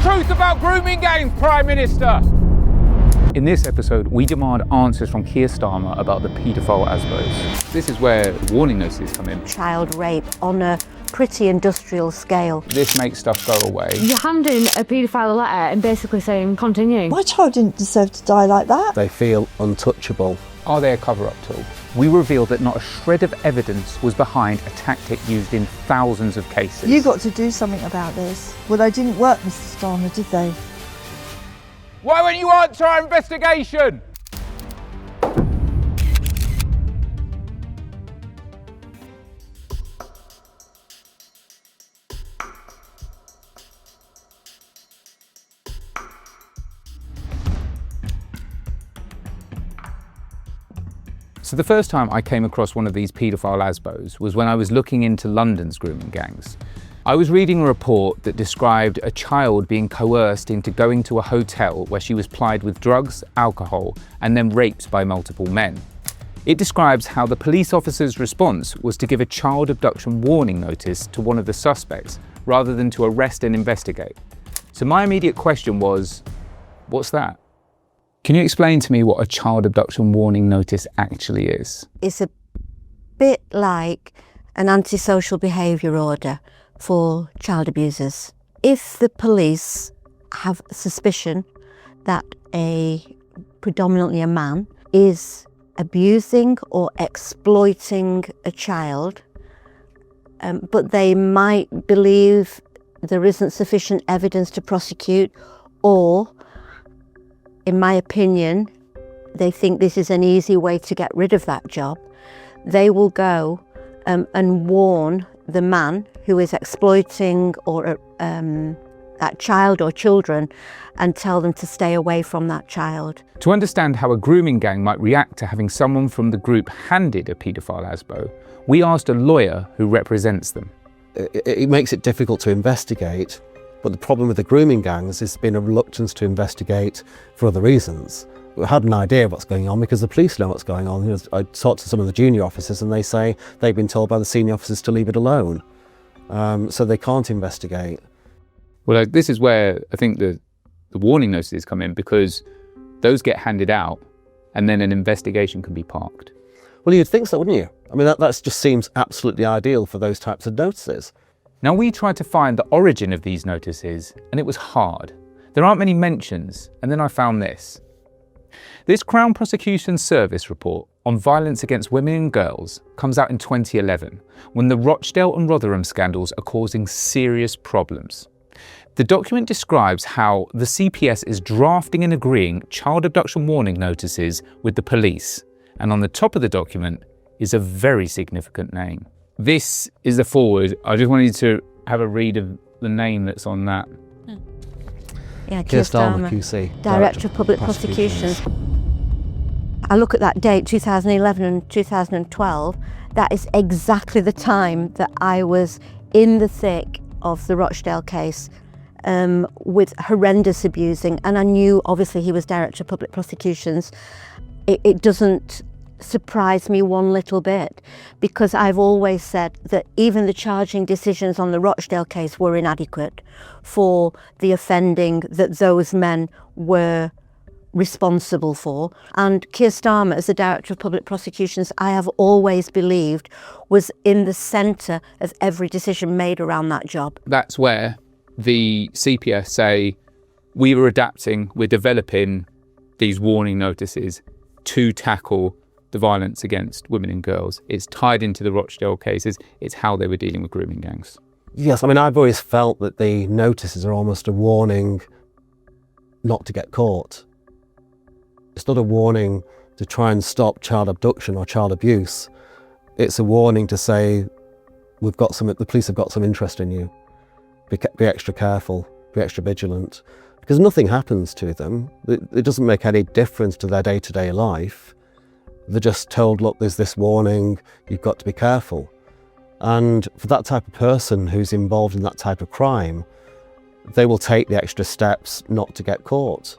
truth about grooming gangs, Prime Minister? In this episode, we demand answers from Keir Starmer about the paedophile ASBOs. This is where warning notices come in. Child rape on a pretty industrial scale. This makes stuff go away. You're handing a paedophile a letter and basically saying, continue. My child didn't deserve to die like that. They feel untouchable. Are they a cover-up tool? We revealed that not a shred of evidence was behind a tactic used in thousands of cases. You got to do something about this. Well, they didn't work, Mr. Starmer, did they? Why won't you answer our investigation? So the first time I came across one of these paedophile ASBOs was when I was looking into London's grooming gangs. I was reading a report that described a child being coerced into going to a hotel where she was plied with drugs, alcohol, and then raped by multiple men. It describes how the police officer's response was to give a child abduction warning notice to one of the suspects rather than to arrest and investigate. So my immediate question was, what's that? Can you explain to me what a child abduction warning notice actually is? It's a bit like an antisocial behaviour order for child abusers. If the police have suspicion that predominantly a man is abusing or exploiting a child, but they might believe there isn't sufficient evidence to prosecute, or in my opinion, they think this is an easy way to get rid of that job, they will go and warn the man who is exploiting or that child or children and tell them to stay away from that child. To understand how a grooming gang might react to having someone from the group handed a paedophile ASBO, we asked a lawyer who represents them. It makes it difficult to investigate. But the problem with the grooming gangs has been a reluctance to investigate for other reasons. We had an idea of what's going on because the police know what's going on. I talked to some of the junior officers and they say they've been told by the senior officers to leave it alone. So they can't investigate. Well, this is where I think the warning notices come in, because those get handed out and then an investigation can be parked. Well, you'd think so, wouldn't you? I mean, that just seems absolutely ideal for those types of notices. Now, we tried to find the origin of these notices, and it was hard. There aren't many mentions, and then I found this. This Crown Prosecution Service report on violence against women and girls comes out in 2011, when the Rochdale and Rotherham scandals are causing serious problems. The document describes how the CPS is drafting and agreeing child abduction warning notices with the police, and on the top of the document is a very significant name. This is the forward. I just wanted to have a read of the name that's on that. Yeah, Keir Starmer, QC. Director of Public Prosecutions. I look at that date, 2011 and 2012, that is exactly the time that I was in the thick of the Rochdale case with horrendous abusing, and I knew obviously he was Director of Public Prosecutions. It doesn't surprised me one little bit, because I've always said that even the charging decisions on the Rochdale case were inadequate for the offending that those men were responsible for. And Keir Starmer, as the Director of Public Prosecutions, I have always believed was in the centre of every decision made around that job. That's where the CPS say, we were adapting, we're developing these warning notices to tackle the violence against women and girls. It's tied into the Rochdale cases. It's how they were dealing with grooming gangs. Yes, I mean, I've always felt that the notices are almost a warning not to get caught. It's not a warning to try and stop child abduction or child abuse. It's a warning to say, the police have got some interest in you. Be extra careful, be extra vigilant. Because nothing happens to them. It doesn't make any difference to their day-to-day life. They're just told, look, there's this warning, you've got to be careful. And for that type of person who's involved in that type of crime, they will take the extra steps not to get caught.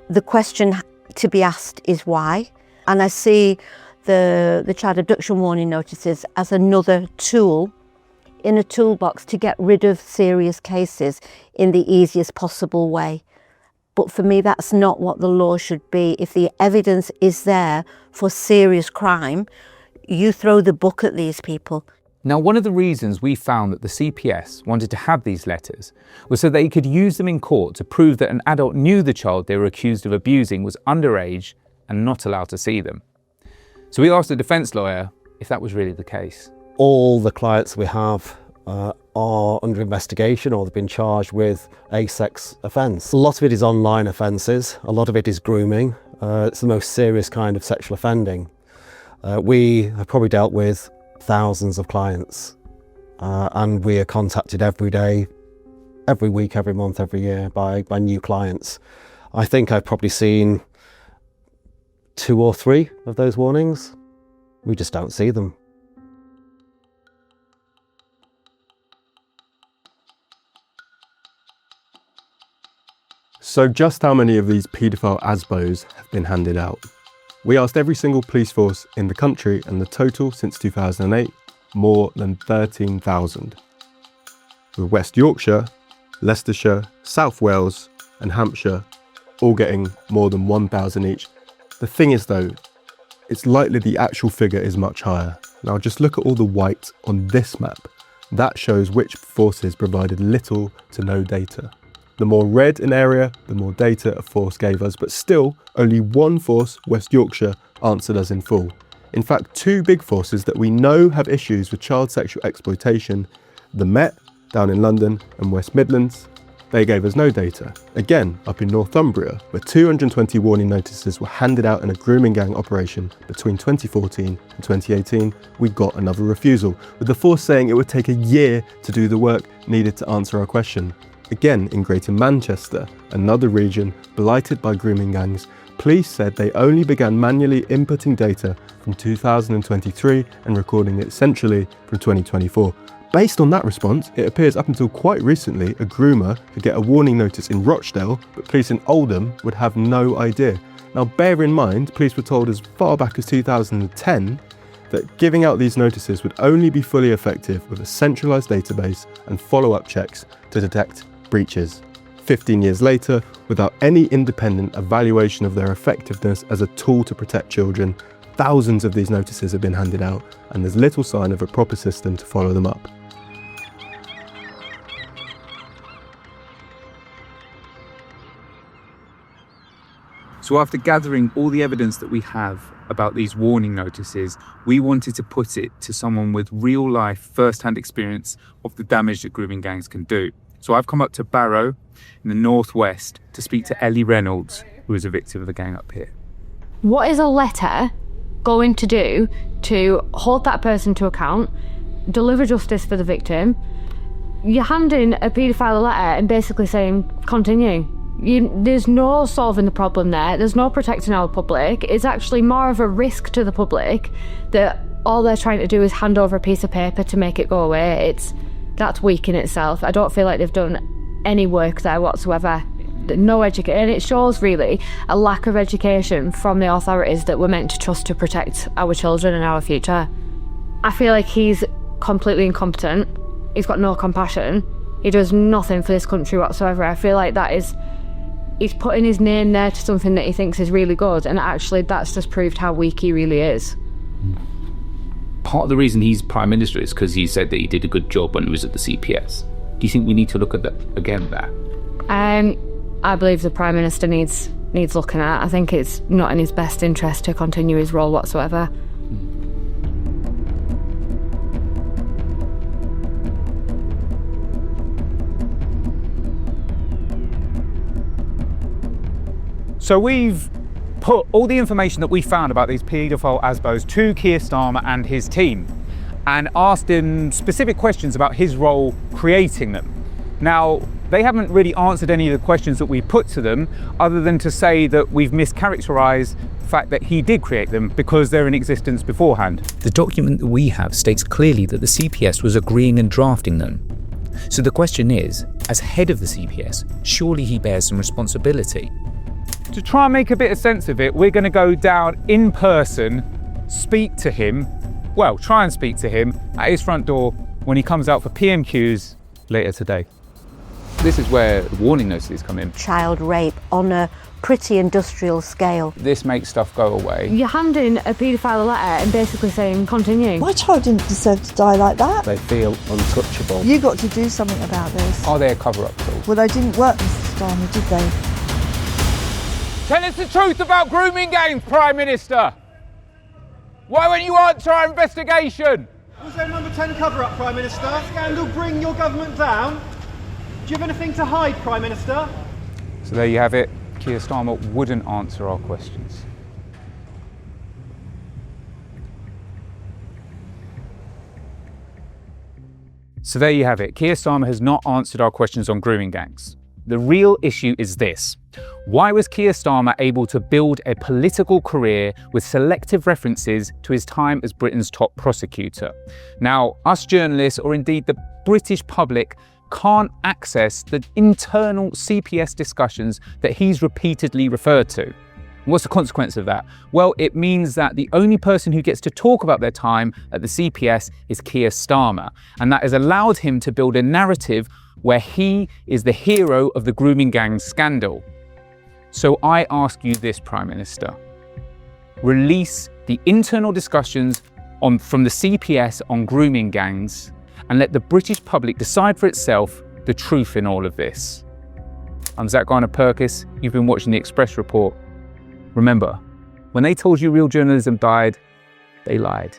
The question to be asked is why? And I see the child abduction warning notices as another tool in a toolbox to get rid of serious cases in the easiest possible way. But for me, that's not what the law should be. If the evidence is there for serious crime, you throw the book at these people. Now, one of the reasons we found that the CPS wanted to have these letters was so they could use them in court to prove that an adult knew the child they were accused of abusing was underage and not allowed to see them. So we asked the defence lawyer if that was really the case. All the clients we have are under investigation or they've been charged with a sex offence. A lot of it is online offences, a lot of it is grooming. It's the most serious kind of sexual offending. We have probably dealt with thousands of clients and we are contacted every day, every week, every month, every year by new clients. I think I've probably seen 2 or 3 of those warnings. We just don't see them. So just how many of these paedophile ASBOs have been handed out? We asked every single police force in the country and the total since 2008, more than 13,000. With West Yorkshire, Leicestershire, South Wales and Hampshire all getting more than 1,000 each. The thing is though, it's likely the actual figure is much higher. Now just look at all the white on this map. That shows which forces provided little to no data. The more red an area, the more data a force gave us, but still only one force, West Yorkshire, answered us in full. In fact, 2 big forces that we know have issues with child sexual exploitation, the Met down in London and West Midlands, they gave us no data. Again, up in Northumbria, where 220 warning notices were handed out in a grooming gang operation between 2014 and 2018, we got another refusal, with the force saying it would take a year to do the work needed to answer our question. Again, in Greater Manchester, another region blighted by grooming gangs, police said they only began manually inputting data from 2023 and recording it centrally from 2024. Based on that response, it appears up until quite recently, a groomer could get a warning notice in Rochdale, but police in Oldham would have no idea. Now bear in mind, police were told as far back as 2010 that giving out these notices would only be fully effective with a centralised database and follow-up checks to detect breaches. 15 years later, without any independent evaluation of their effectiveness as a tool to protect children, thousands of these notices have been handed out and there's little sign of a proper system to follow them up. So after gathering all the evidence that we have about these warning notices, we wanted to put it to someone with real life first-hand experience of the damage that grooming gangs can do. So I've come up to Barrow in the northwest to speak to Ellie Reynolds, who is a victim of the gang up here. What is a letter going to do to hold that person to account, deliver justice for the victim? You're handing a paedophile a letter and basically saying, continue. There's no solving the problem there. There's no protecting our public. It's actually more of a risk to the public that all they're trying to do is hand over a piece of paper to make it go away. That's weak in itself. I don't feel like they've done any work there whatsoever. No education, and it shows really a lack of education from the authorities that we're meant to trust to protect our children and our future. I feel like he's completely incompetent. He's got no compassion. He does nothing for this country whatsoever. I feel like he's putting his name there to something that he thinks is really good, and actually that's just proved how weak he really is. Part of the reason he's Prime Minister is because he said that he did a good job when he was at the CPS. Do you think we need to look at that again there? I believe the Prime Minister needs looking at. I think it's not in his best interest to continue his role whatsoever. So we've put all the information that we found about these paedophile ASBOs to Keir Starmer and his team and asked him specific questions about his role creating them. Now, they haven't really answered any of the questions that we put to them other than to say that we've mischaracterised the fact that he did create them because they're in existence beforehand. The document that we have states clearly that the CPS was agreeing and drafting them. So the question is, as head of the CPS, surely he bears some responsibility. To try and make a bit of sense of it, we're going to go down in person, speak to him, well, try and speak to him at his front door when he comes out for PMQs later today. This is where the warning notices come in. Child rape on a pretty industrial scale. This makes stuff go away. You're handing a paedophile a letter and basically saying, continue. My child didn't deserve to die like that. They feel untouchable. You got to do something about this. Are they a cover-up tool? Well, they didn't work, Mr. Starmer, did they? Tell us the truth about grooming gangs, Prime Minister. Why won't you answer our investigation? Was there number 10 cover-up, Prime Minister? Scandal bring your government down? Do you have anything to hide, Prime Minister? So there you have it. Keir Starmer wouldn't answer our questions. So there you have it. Keir Starmer has not answered our questions on grooming gangs. The real issue is this. Why was Keir Starmer able to build a political career with selective references to his time as Britain's top prosecutor? Now, us journalists, or indeed the British public, can't access the internal CPS discussions that he's repeatedly referred to. What's the consequence of that? Well, it means that the only person who gets to talk about their time at the CPS is Keir Starmer, and that has allowed him to build a narrative where he is the hero of the grooming gang scandal. So I ask you this, Prime Minister. Release the internal discussions from the CPS on grooming gangs and let the British public decide for itself the truth in all of this. I'm Garner-Purkis. You've been watching the Express Report. Remember, when they told you real journalism died, they lied.